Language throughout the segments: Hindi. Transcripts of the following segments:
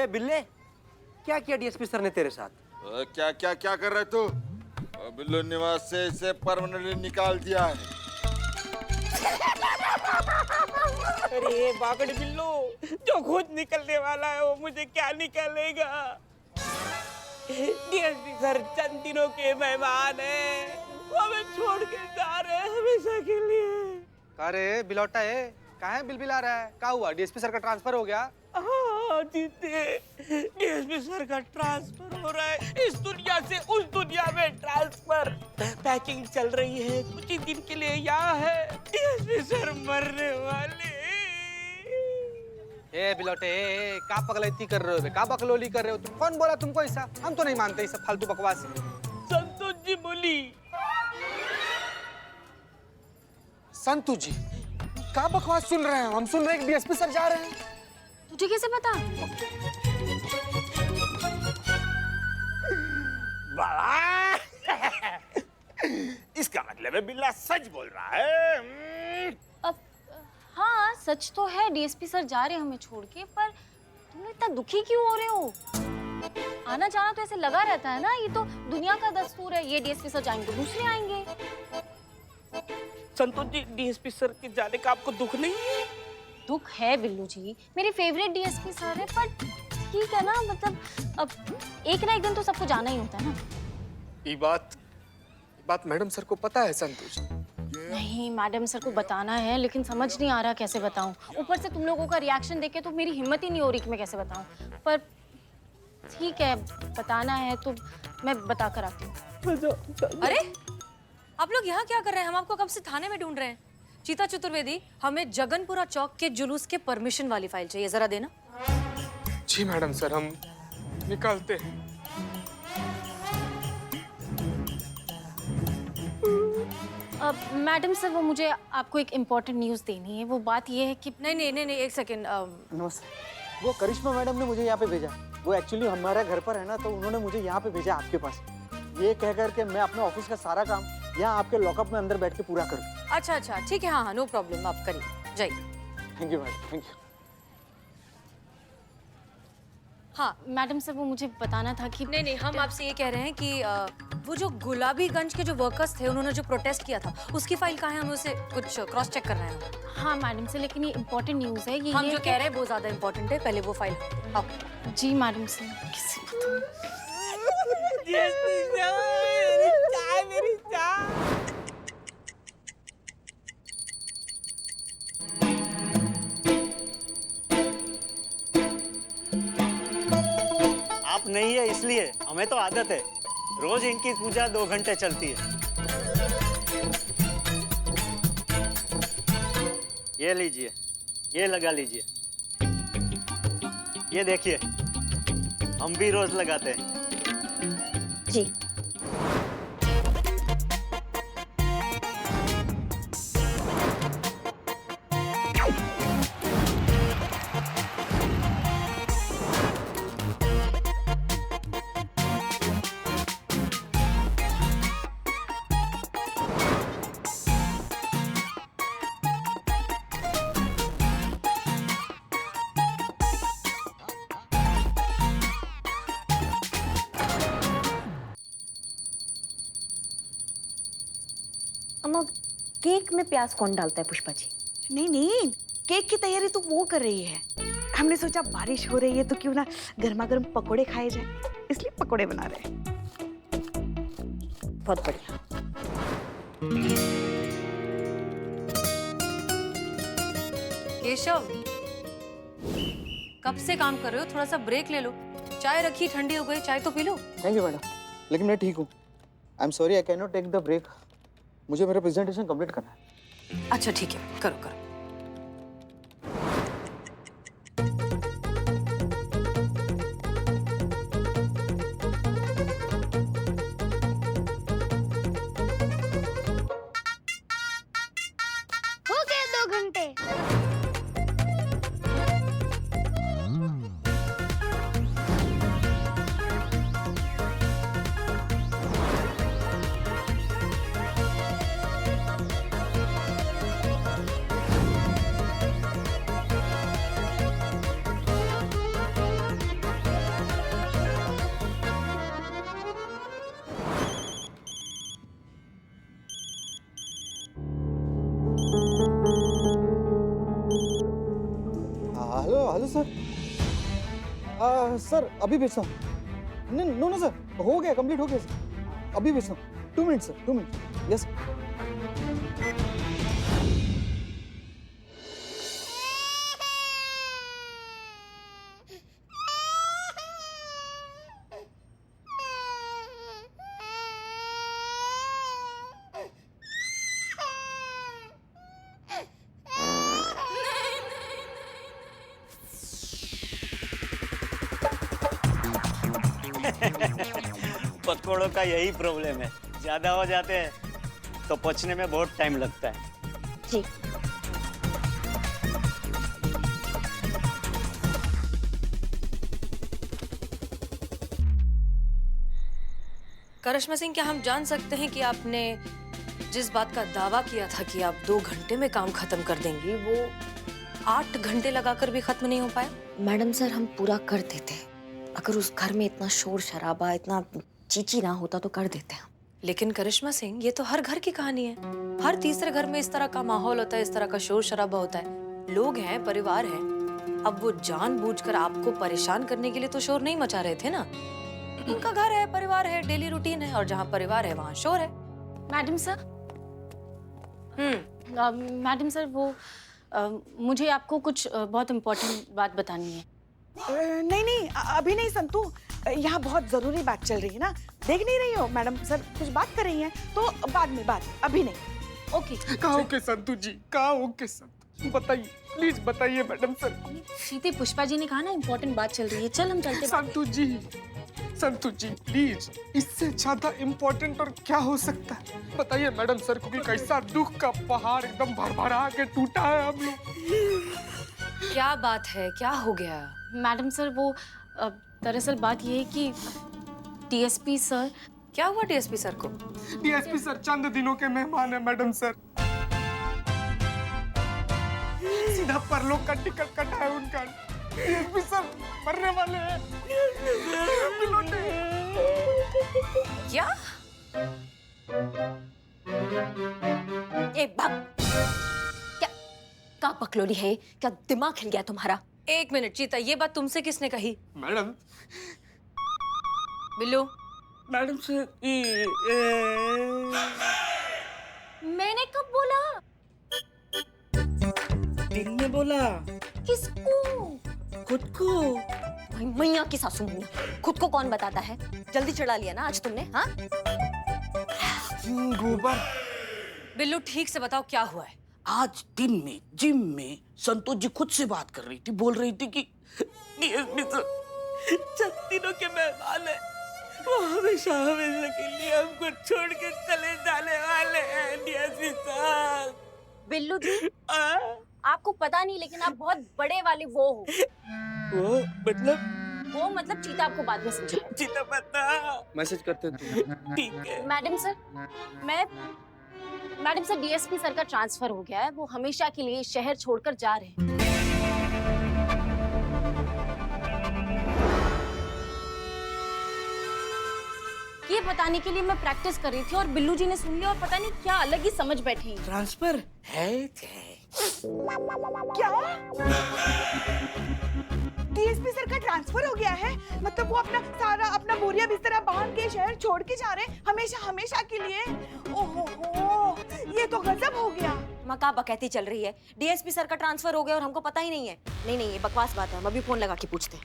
बिल्ले, क्या किया डीएसपी सर ने तेरे साथ? क्या क्या क्या कर रहे तू? बिल्लो निवास से इसे परमानेंटली निकाल दिया है। अरे बागड़ बिल्लो, जो खुद निकलने वाला है वो मुझे क्या निकालेगा? डीएसपी सर चंद दिनों के मेहमान हैं, वो हमें छोड़ के जा रहे हैं हमेशा के लिए। अरे बिलौटा है, कहाँ है बिलबिला रहा है? क्या हुआ? डीएसपी सर का ट्रांसफर हो गया? हाँ जीते, डीएसपी सर का ट्रांसफर हो रहा है, इस दुनिया से उस दुनिया में ट्रांसफर। पैकिंग चल रही है, कुछ ही दिन के लिए यहाँ है, डीएसपी सर मरने वाले। ए बिलौटे, क्या पगलैती कर रहे हो? क्या बकलोली कर रहे हो? तुम कौन बोला तुमको ऐसा? हम तो नहीं मानते ये सब फालतू बकवास। संतोष जी बोली। संतु जी, क्या बकवास सुन रहे हैं? हम सुन रहे हैं कि डीएसपी सर जा रहे हैं। तुझे कैसे पता? इसका मतलब है बिल्ला सच बोल रहा है। अब हाँ सच तो है, डीएसपी सर जा रहे हैं हमें छोड़ के, पर तुम लोग इतना दुखी क्यों हो रहे हो? आना जाना तो ऐसे लगा रहता है ना, ये तो दुनिया का दस्तूर है। ये डीएसपी सर जाएंगे तो दूसरे आएंगे। संतोष जी, डीएसपी सर के जाने का आपको दुख नहीं है? दुख है बिल्लू जी, मेरे फेवरेट डीएसपी सर है, पर ठीक है ना, मतलब अब एक ना एक दिन तो सबको जाना ही होता है ना। ये बात मैडम सर को पता है संतु जी? नहीं, मैडम सर को बताना है, लेकिन समझ नहीं आ रहा कैसे बताऊं। ऊपर से तुम लोगों का रिएक्शन देख के तो मेरी हिम्मत ही नहीं हो रही कि मैं कैसे बताऊं। पर ठीक है, बताना है तो मैं बता कर आती हूँ। अरे आप लोग यहाँ क्या कर रहे हैं? हम आपको कब से थाने में ढूंढ रहे हैं। चीता चतुर्वेदी, हमें जगनपुरा चौक के जुलूस के परमिशन वाली फाइल चाहिए, जरा देना। जी मैडम सर, हम निकालते हैं। मैडम सर, वो मुझे आपको एक इम्पोर्टेंट न्यूज़ देनी है। वो बात ये है कि नहीं, एक सेकेंड। नमस्ते, वो करिश्मा मैडम ने मुझे यहाँ पे भेजा। वो एक्चुअली हमारे घर पर है ना, तो उन्होंने मुझे यहाँ पे भेजा आपके पास, ये कह कर के मैं अपने ऑफिस का सारा काम यहाँ आपके लॉकअप में अंदर बैठ के पूरा करूँ। अच्छा ठीक है, हाँ नो प्रॉब्लम, आप करिए, जाइए। Thank you madam, thank you. हाँ मैडम सर, वो मुझे बताना था कि नहीं, हम आपसे ये कह रहे हैं कि वो जो गुलाबीगंज के जो वर्कर्स थे, उन्होंने जो प्रोटेस्ट किया था, उसकी फाइल कहाँ है? हमें उसे कुछ क्रॉस चेक करना है। हाँ मैडम सर, लेकिन ये इम्पोर्टेंट न्यूज़ है। ये हम जो कह रहे हैं वो ज्यादा इम्पोर्टेंट है, पहले वो फाइल आओ। जी मैडम सर, किसी बताऊं? मेरी चाय। आप नहीं है इसलिए, हमें तो आदत है, रोज इनकी पूजा 2 घंटे चलती है। ये लीजिए, ये लगा लीजिए, ये देखिए, हम भी रोज लगाते हैं। जी अम्मा, केक में प्याज कौन डालता है पुष्पा जी? नहीं, केक की तैयारी तो वो कर रही है। हमने सोचा बारिश हो रही है तो क्यों ना गर्मा गर्म पकोड़े खाए जाए, इसलिए पकोड़े बना रहे हैं। बहुत बढ़िया। केशव, कब से काम कर रहे हो? थोड़ा सा ब्रेक ले लो। चाय रखी, ठंडी हो गई, चाय तो पी लो। थैंक यू मैडम, लेकिन मैं ठीक हूँ। I am sorry, I can not take the break. मुझे मेरा प्रेजेंटेशन कंप्लीट करना है। अच्छा ठीक है, करो। हो गए 2 घंटे। Hello hello sir. सर अभी भेजता हूँ। नो नो सर, हो गया, कंप्लीट हो गया सर, अभी भेजता हूँ। 2 मिनट सर, 2 मिनट। यस। पकौड़ों का यही प्रॉब्लम है, ज्यादा हो जाते हैं तो पचने में बहुत टाइम लगता है। जी। करिश्मा सिंह, क्या हम जान सकते हैं कि आपने जिस बात का दावा किया था कि आप 2 घंटे में काम खत्म कर देंगी, वो 8 घंटे लगाकर भी खत्म नहीं हो पाया? मैडम सर, हम पूरा कर देते। अगर उस घर में इतना शोर शराबा, इतना चीची ना होता तो कर देते हैं। लेकिन करिश्मा सिंह, ये तो हर घर की कहानी है। हर तीसरे घर में इस तरह का माहौल होता है, इस तरह का शोर शराबा होता है। लोग हैं, परिवार है। अब वो जानबूझकर आपको परेशान करने के लिए तो शोर नहीं मचा रहे थे ना। उनका घर है, परिवार है, डेली रूटीन है, और जहाँ परिवार है वहाँ शोर है। मैडम सर, मैडम सर, वो मुझे आपको कुछ बहुत इम्पोर्टेंट बात बतानी है। नहीं नहीं, अभी नहीं संतू, यहाँ बहुत जरूरी बात चल रही है ना, देख नहीं रही हो? मैडम सर कुछ बात कर रही हैं, तो बाद में बात, अभी नहीं। ओके। कहाँ के संतू जी, कहाँ के संतू, बताइए प्लीज बताइए मैडम सर। सीते, पुष्पा जी ने कहा ना इम्पोर्टेंट बात चल रही है, चल हम चलते। संतू जी प्लीज, इससे ज्यादा इम्पोर्टेंट और क्या हो सकता है? बताइए मैडम सर, क्योंकि कैसा दुख का पहाड़ एकदम भरभरा के टूटा है हम लोग। क्या बात है, क्या हो गया? मैडम सर, वो दरअसल बात ये है कि डीएसपी सर। क्या हुआ डीएसपी सर को? डीएसपी सर चंद दिनों के मेहमान है मैडम सर, सीधा परलोक का टिकट कटा है उनका। डीएसपी सर मरने वाले हैं। क्या? ए बाप, क्या का बकलोली है? क्या दिमाग हिल गया तुम्हारा? 1 मिनट चीता, ये बात तुमसे किसने कही? मैडम। बिल्लू। मैडम सर, मैंने कब बोला? दिल ने बोला। किसको? खुद को। मैया की सासू मैया, खुद को कौन बताता है? जल्दी चढ़ा लिया ना आज तुमने, हाँ? गोबर। बिल्लू, ठीक से बताओ क्या हुआ है? आज दिन में जिम में संतोष जी खुद से बात कर रही थी, बोल रही थी कि डीएसपी सर 6 दिनों के मेहमान है, वो हमेशा हमेशा के लिए हमको छोड़ के चले जाने वाले हैं। DSP sir. बिल्लू जी, आपको पता नहीं, लेकिन आप बहुत बड़े वाले वो हो। वो मतलब चीता आपको बाद में समझाएगा। चीता पता मैसेज करते हैं। ठीक है। मैडम सर, डीएसपी सर का ट्रांसफर हो गया है, वो हमेशा के लिए शहर छोड़कर जा रहे हैं। ये बताने के लिए मैं प्रैक्टिस कर रही थी और बिल्लू जी ने सुन लिया और पता नहीं क्या अलग ही समझ बैठी। ट्रांसफर है क्या? डीएसपी सर का ट्रांसफर हो गया है? मतलब वो अपना बोरिया बिस्तरा बांध के शहर छोड़ के जा रहे हैं, हमेशा हमेशा के लिए? ओहो, ये तो गजब हो गया। माँ का बकैती चल रही है, डीएसपी सर का ट्रांसफर हो गया और हमको पता ही नहीं है। नहीं नहीं, ये बकवास बात है, हम अभी फोन लगा के पूछते हैं।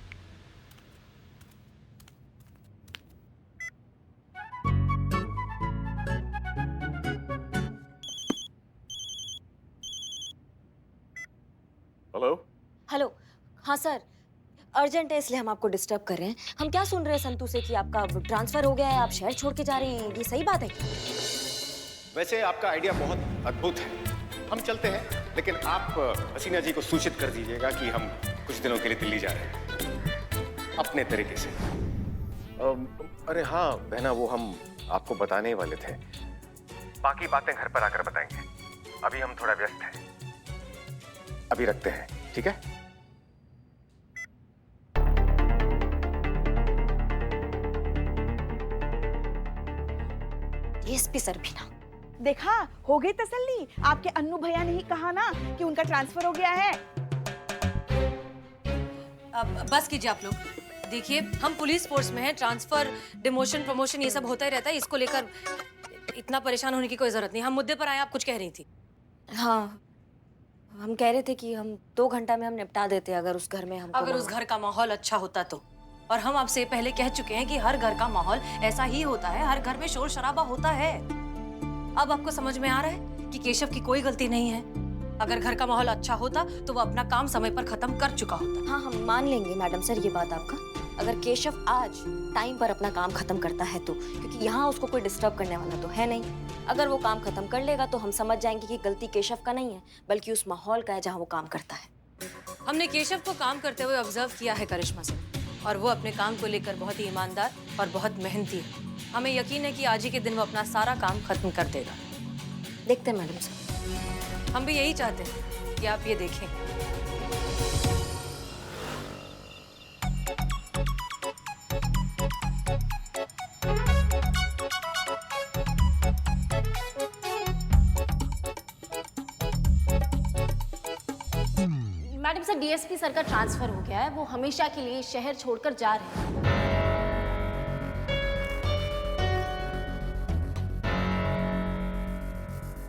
हेलो, हाँ सर, अर्जेंट है इसलिए हम आपको डिस्टर्ब कर रहे हैं। हम क्या सुन रहे हैं संतू से कि आपका ट्रांसफर हो गया है, आप शहर छोड़ के जा रहे हैं, ये सही बात है क्या? वैसे आपका आइडिया बहुत अद्भुत है, हम चलते हैं, लेकिन आप हसीना जी को सूचित कर दीजिएगा कि हम कुछ दिनों के लिए दिल्ली जा रहे हैं अपने तरीके से। अरे हाँ बहना, वो हम आपको बताने ही वाले थे, बाकी बातें घर पर आकर बताएंगे, अभी हम थोड़ा व्यस्त हैं, अभी रखते हैं, ठीक है? डीएसपी सर भी ना। देखा, हो गई तसल्ली। आपके अन्नू भैया ने ही कहा ना कि उनका ट्रांसफर हो गया है। अब बस कीजिए आप लोग। देखिए, हम पुलिस फोर्स में हैं, ट्रांसफर, डिमोशन, प्रमोशन ये सब होता ही रहता है। इसको लेकर इतना परेशान होने की कोई जरूरत नहीं। हम मुद्दे पर आए, आप कुछ कह रही थी। हाँ, हम कह रहे थे कि हम 2 घंटा में हम निपटा देते अगर उस घर में हमको अगर उस घर का माहौल अच्छा होता तो। और हम आपसे पहले कह चुके हैं कि हर घर का माहौल ऐसा ही होता है, हर घर में शोर शराबा होता है। अब आपको समझ में आ रहा है कि केशव की कोई गलती नहीं है। अगर घर का माहौल अच्छा होता तो वो अपना काम समय पर खत्म कर चुका होता। हाँ, हम मान लेंगे मैडम सर ये बात आपका, अगर केशव आज टाइम पर अपना काम खत्म करता है तो, क्योंकि यहाँ उसको कोई डिस्टर्ब करने वाला तो है नहीं। अगर वो काम खत्म कर लेगा तो हम समझ जाएंगे कि गलती केशव का नहीं है, बल्कि उस माहौल का है जहाँ वो काम करता है। हमने केशव को काम करते हुए ऑब्जर्व किया है करिश्मा से, और वो अपने काम को लेकर बहुत ही ईमानदार और बहुत मेहनती है। हमें यकीन है कि आज ही के दिन वो अपना सारा काम खत्म कर देगा। देखते हैं मैडम सर। हम भी यही चाहते हैं कि आप ये देखें। मैडम सर, डीएसपी सर का ट्रांसफर हो गया है, वो हमेशा के लिए शहर छोड़कर जा रहे हैं।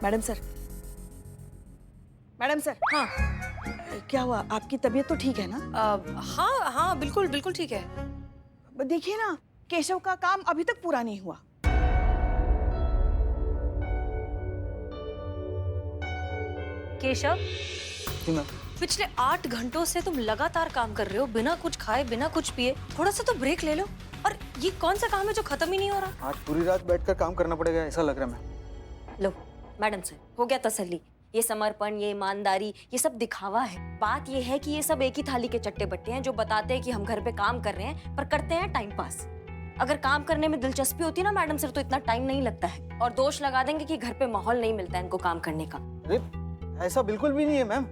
Madam sir, madam sir. हाँ, क्या हुआ? आपकी तबीयत तो ठीक है ना? हाँ हाँ, बिल्कुल बिल्कुल ठीक है। देखिए ना, केशव का काम अभी तक पूरा नहीं हुआ। केशव, जी मैम। पिछले 8 घंटों से तुम लगातार काम कर रहे हो, बिना कुछ खाए, बिना कुछ पिए। थोड़ा सा तो ब्रेक ले लो। और ये कौन सा काम है जो खत्म ही नहीं हो रहा? आज पूरी रात बैठकर काम करना पड़ेगा ऐसा लग रहा है मैम। लो मैडम सर, हो गया तसल्ली। ये समर्पण, ये ईमानदारी, ये सब दिखावा है। बात ये है कि ये सब एक ही थाली के चट्टे बट्टे हैं जो बताते हैं कि हम घर पे काम कर रहे हैं, पर करते हैं टाइम पास। अगर काम करने में दिलचस्पी होती ना मैडम सर, तो इतना टाइम नहीं लगता है। और दोष लगा देंगे कि घर पे माहौल नहीं मिलता है इनको काम करने का। अरे ऐसा बिल्कुल भी नहीं है मैम।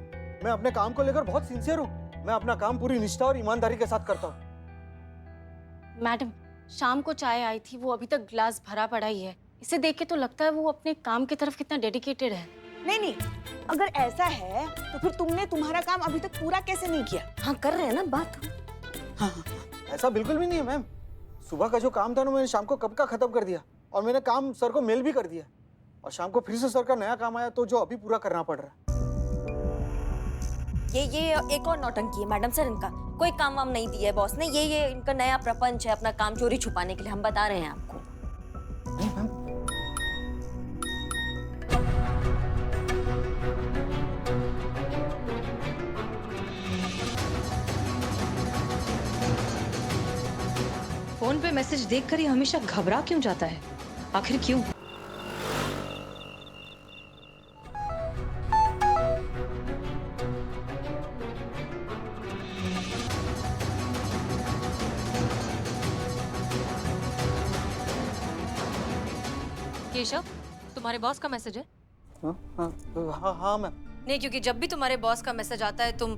मैं अपने काम को लेकर बहुत सिंसियर हूँ। मैं अपना काम पूरी निष्ठा और ईमानदारी के साथ करता हूँ। मैडम, शाम को चाय आई थी, वो अभी तक ग्लास भरा पड़ा ही है। इसे देख के तो लगता है वो अपने काम की तरफ कितना डेडिकेटेड है। नहीं, अगर ऐसा है तो फिर तुमने तुम्हारा काम अभी तक पूरा कैसे नहीं किया? हाँ, कर रहे हैं ना बात। हाँ, ऐसा बिल्कुल भी नहीं है मैम। सुबह का जो काम था ना, मैंने शाम को कब का खत्म कर दिया, और मैंने काम सर को मेल भी कर दिया। और शाम को फिर से सर का नया काम आया तो जो अभी पूरा करना पड़ रहा है। ये एक और नौटंकी है मैडम सर इनका। कोई काम वाम नहीं दिया है बॉस ने। ये इनका नया प्रपंच है, अपना काम चोरी छुपाने के लिए। हम बता रहे हैं आपको। नहीं मैम, फोन पे मैसेज देखकर ये हमेशा घबरा क्यों जाता है? आखिर क्यों? केशव, तुम्हारे बॉस का मैसेज है? हाँ मैम। नहीं, क्योंकि जब भी तुम्हारे बॉस का मैसेज आता है तुम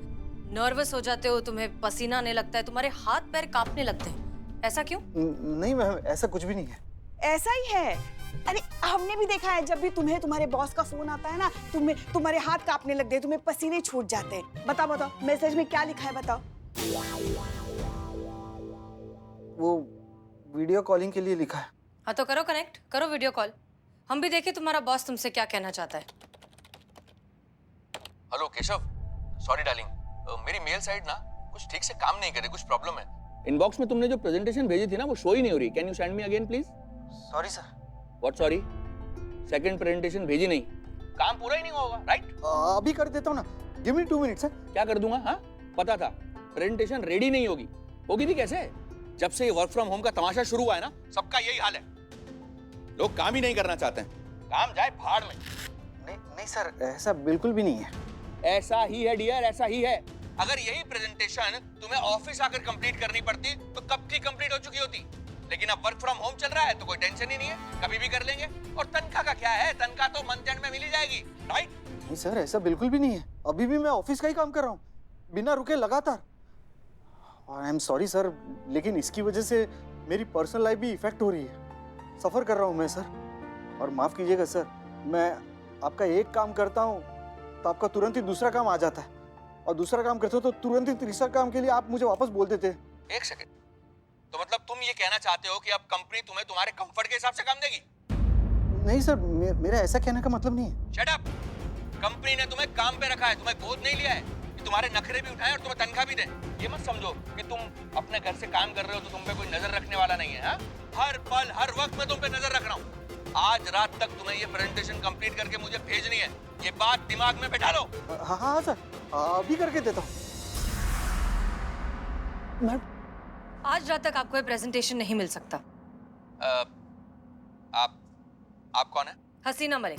नर्वस हो जाते हो, तुम्हें पसीना आने लगता है, तुम्हारे हाथ पैर कांपने लगते हैं। ऐसा क्यों? नहीं मैम, ऐसा कुछ भी नहीं है। ऐसा ही है। अरे हमने भी देखा है, जब भी तुम्हें तुम्हारे बॉस का फोन आता है ना, तुम्हारे हाथ कांपने लगते हैं, तुम्हें पसीने छूट जाते हैं। बताओ मैसेज में क्या लिखा है, बताओ। वो वीडियो कॉलिंग के लिए लिखा है। हाँ तो करो कनेक्ट, करो वीडियो कॉल। हम भी देखें तुम्हारा बॉस तुमसे क्या कहना चाहता है। हेलो केशव, सॉरी डार्लिंग, मेरी मेल साइट ना कुछ ठीक से काम नहीं कर रही, कुछ प्रॉब्लम है। इनबॉक्स में तुमने जो प्रेजेंटेशन भेजी थी ना, वो शो ही नहीं हो रही। Can you send me again please? Sorry sir. What sorry? Second presentation भेजी नहीं, काम पूरा ही नहीं होगा, राइट? अभी कर देता हूँ ना, गिव मी 2 मिनट्स सर। क्या कर दूंगा? हाँ, पता था प्रेजेंटेशन रेडी नहीं होगी। होगी भी कैसे? जब से ये वर्क फ्रॉम होम का तमाशा शुरू हुआ है ना, सबका यही हाल है। लोग काम ही नहीं करना चाहते हैं, काम जाए भाड़ में। नहीं सर, ऐसा बिल्कुल भी नहीं है। ऐसा ही है डियर, ऐसा ही है। अगर यही प्रेजेंटेशन तुम्हें ऑफिस आकर कंप्लीट करनी पड़ती तो कब की कंप्लीट हो चुकी होती। लेकिन अब वर्क फ्रॉम होम चल रहा है तो कोई टेंशन ही नहीं है, कभी भी कर लेंगे। और तनख्वाह का क्या है, तनख्वाह तो मंथ एंड में मिल ही जाएगी, राइट? नहीं सर, ऐसा बिल्कुल भी नहीं है। अभी भी मैं ऑफिस का ही काम कर रहा हूँ, बिना रुके लगातार। आई एम सॉरी सर, लेकिन इसकी वजह से मेरी पर्सनल लाइफ भी इफेक्ट हो रही है। सफर कर रहा हूँ मैं सर, और माफ कीजिएगा सर, मैं आपका एक काम करता हूँ तो आपका तुरंत ही दूसरा काम आ जाता है। और दूसरा काम करते हो तो तुरंत ही तीसरा काम के लिए आप मुझे वापस बोल देते। एक सेकंड, तो मतलब तुम ये कहना चाहते हो कि अब कंपनी तुम्हें तुम्हारे कंफर्ट के हिसाब से काम देगी? नहीं सर, मेरा ऐसा कहने का मतलब नहीं है। Shut up! कंपनी ने तुम्हें काम पे रखा है, तुम्हें गोद नहीं लिया है कि तुम्हारे नखरे भी उठाएं और तुम्हें तनख्वाह भी दें। ये मत समझो कि तुम अपने घर से काम कर रहे हो तो तुम पे कोई नजर रखने वाला नहीं है। हर पल हर वक्त मैं तुम पे नजर रख रहा हूँ। आज रात तक तुम्हें ये प्रेजेंटेशन कंप्लीट करके मुझे भेजनी है, ये बात दिमाग में बैठा लो। हाँ हाँ सर, अभी करके देता हूँ। आज रात तक आपको ये प्रेजेंटेशन नहीं मिल सकता। आप कौन है? हसीना मलिक,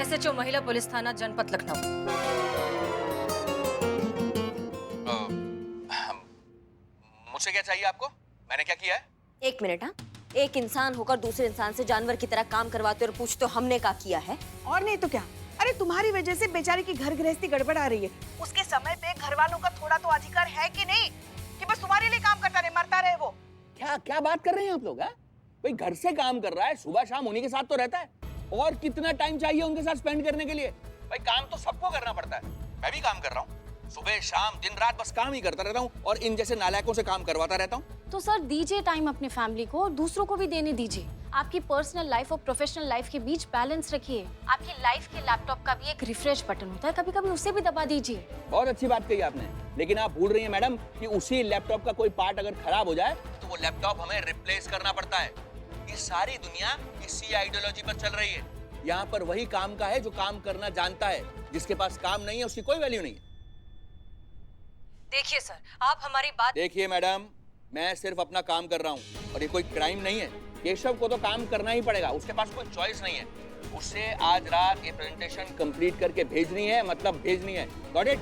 SHO महिला पुलिस थाना जनपद लखनऊ। मुझसे क्या चाहिए आपको? मैंने क्या किया है? एक मिनट। हाँ, एक इंसान होकर दूसरे इंसान से जानवर की तरह काम करवाते और पूछते हमने क्या किया है? और नहीं तो क्या। अरे तुम्हारी वजह से बेचारी की घर गृहस्थी गड़बड़ आ रही है। उसके समय पे घर वालों का थोड़ा तो अधिकार है कि नहीं कि बस तुम्हारे लिए काम करता रहे, मरता रहे वो। क्या क्या बात कर रहे हैं आप लोग? भाई घर से काम कर रहा है, सुबह शाम उन्हीं के साथ तो रहता है, और कितना टाइम चाहिए उनके साथ स्पेंड करने के लिए? भाई काम तो सबको करना पड़ता है, मैं भी काम कर रहा हूँ, सुबह शाम दिन रात बस काम ही करता रहता हूँ और इन जैसे नालायकों से काम करवाता रहता हूँ। तो सर दीजिए टाइम अपने फैमिली को और दूसरों को भी देने दीजिए। आपकी पर्सनल लाइफ और प्रोफेशनल लाइफ के बीच बैलेंस रखिए। आपकी लाइफ के लैपटॉप का भी एक रिफ्रेश बटन होता है, कभी-कभी उसे भी दबा दीजिए। बहुत अच्छी बात कही आपने, लेकिन आप भूल रही हैं मैडम कि उसी लैपटॉप का कोई पार्ट अगर खराब हो जाए तो वो लैपटॉप हमें रिप्लेस करना पड़ता है। ये सारी दुनिया इसी आइडियोलॉजी पर चल रही है। यहाँ पर वही काम का है जो काम करना जानता है, जिसके पास काम नहीं है उसकी कोई वैल्यू नहीं है। देखिए सर, आप हमारी बात। देखिए मैडम, मैं सिर्फ अपना काम कर रहा हूँ और ये कोई क्राइम नहीं है। केशव को तो काम करना ही पड़ेगा, उसके पास कोई चॉइस नहीं है। उसे आज रात ये प्रेजेंटेशन कंप्लीट करके भेजनी है, मतलब भेजनी है। Got it?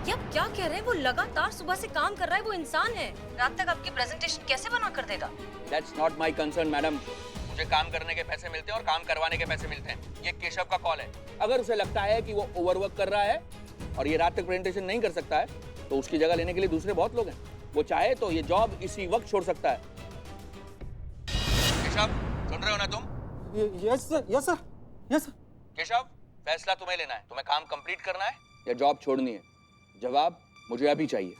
ये आप क्या कह रहे हैं? वो लगातार सुबह से काम कर रहा है, वो इंसान है। रात तक आपकी प्रेजेंटेशन कैसे बना कर देगा? That's not my concern, madam. मुझे काम करने के पैसे मिलते हैं और काम करवाने के पैसे मिलते हैं। ये केशव का कॉल है। अगर उसे लगता है कि वो ओवरवर्क कर रहा है और ये रात तक प्रेजेंटेशन नहीं कर सकता है तो उसकी जगह लेने के लिए दूसरे बहुत लोग हैं। वो चाहे तो ये जॉब इसी वक्त छोड़ सकता है। केशव, सुन रहे हो ना तुम? Yes sir, yes sir, yes sir. Keshav, फैसला तुम्हें लेना है। तुम्हें काम कंप्लीट करना है या जॉब छोड़नी है? जवाब मुझे अभी चाहिए।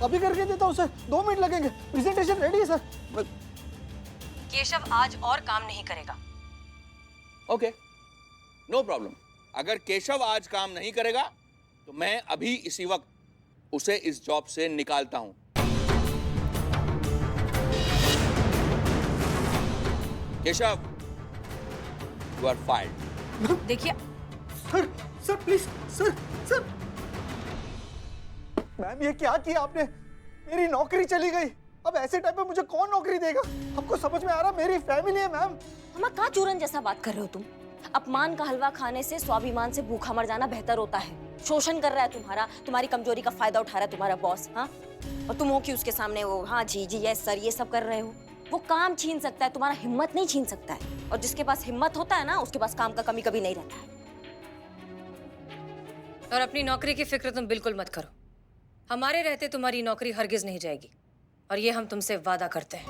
अभी करके देता हूँ सर, 2 मिनट लगेंगे। प्रेजेंटेशन रेडी है सर। केशव आज और काम नहीं करेगा। Okay, no problem. अगर केशव आज काम नहीं करेगा तो मैं अभी इसी वक्त उसे इस जॉब से निकालता हूं। Keshav, you are fired. देखिए सर प्लीज सर। मैम ये क्या किया आपने? मेरी नौकरी चली गई। अब ऐसे टाइम पे मुझे कौन नौकरी देगा? आपको समझ में आ रहा मेरी फैमिली है मैम। हम कहाँ चूरन जैसा बात कर रहे हो तुम? अपमान का हलवा खाने से स्वाभिमान से भूखा मर जाना बेहतर होता है। शोषण कर रहा है तुम्हारी कमजोरी का फायदा उठा रहा है तुम्हारा बॉस। हाँ, और तुम हो कि उसके सामने वो हाँ जी यस सर ये सब कर रहे हो। वो काम छीन सकता है, तुम्हारा हिम्मत नहीं छीन सकता है। और जिसके पास हिम्मत होता है ना, उसके पास काम का कमी कभी नहीं रहता है। और अपनी नौकरी की फिक्र तुम बिल्कुल मत करो। हमारे रहते तुम्हारी नौकरी हरगिज नहीं जाएगी, और ये हम तुमसे वादा करते हैं।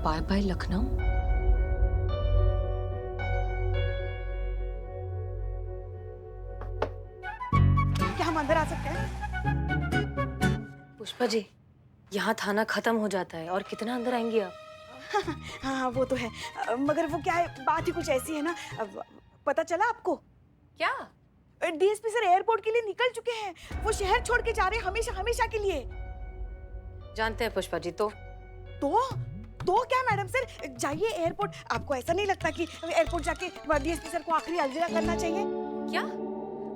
Bye bye Lucknow. क्या हम अंदर आ सकते हैं? पुष्पा जी, यहाँ थाना खत्म हो जाता है और कितना अंदर आएंगी आप? हाँ वो तो है, मगर वो क्या है, बात ही कुछ ऐसी है ना। पता चला आपको? क्या? डीएसपी सर एयरपोर्ट के लिए निकल चुके हैं। वो शहर छोड़ के जा रहे हैं हमेशा हमेशा के लिए। जानते हैं पुष्पा जी। तो क्या मैडम सर, जाइए एयरपोर्ट। आपको ऐसा नहीं लगता कि एयरपोर्ट जाके डीएसपी सर को आखिरी अलविदा करना चाहिए? क्या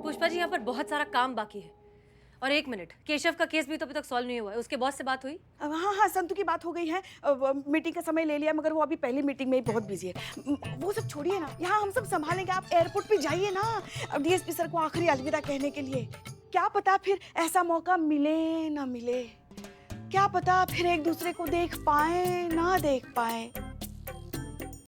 पुष्पा जी, यहाँ पर बहुत सारा काम बाकी है। और एक मिनट, केशव का केस भी तो अभी तक सॉल्व नहीं हुआ है। उसके बॉस से बात हुई? हाँ, संतु की बात हो गई है। मीटिंग का समय ले लिया, मगर वो अभी पहली मीटिंग में ही बहुत बिजी है। वो सब छोड़िए ना, यहाँ हम सब संभालेंगे। आप एयरपोर्ट पे जाइए ना, अब डीएसपी सर को आखिरी अलविदा कहने के लिए। क्या पता फिर ऐसा मौका मिले ना मिले। क्या पता फिर एक दूसरे को देख पाए ना देख पाए।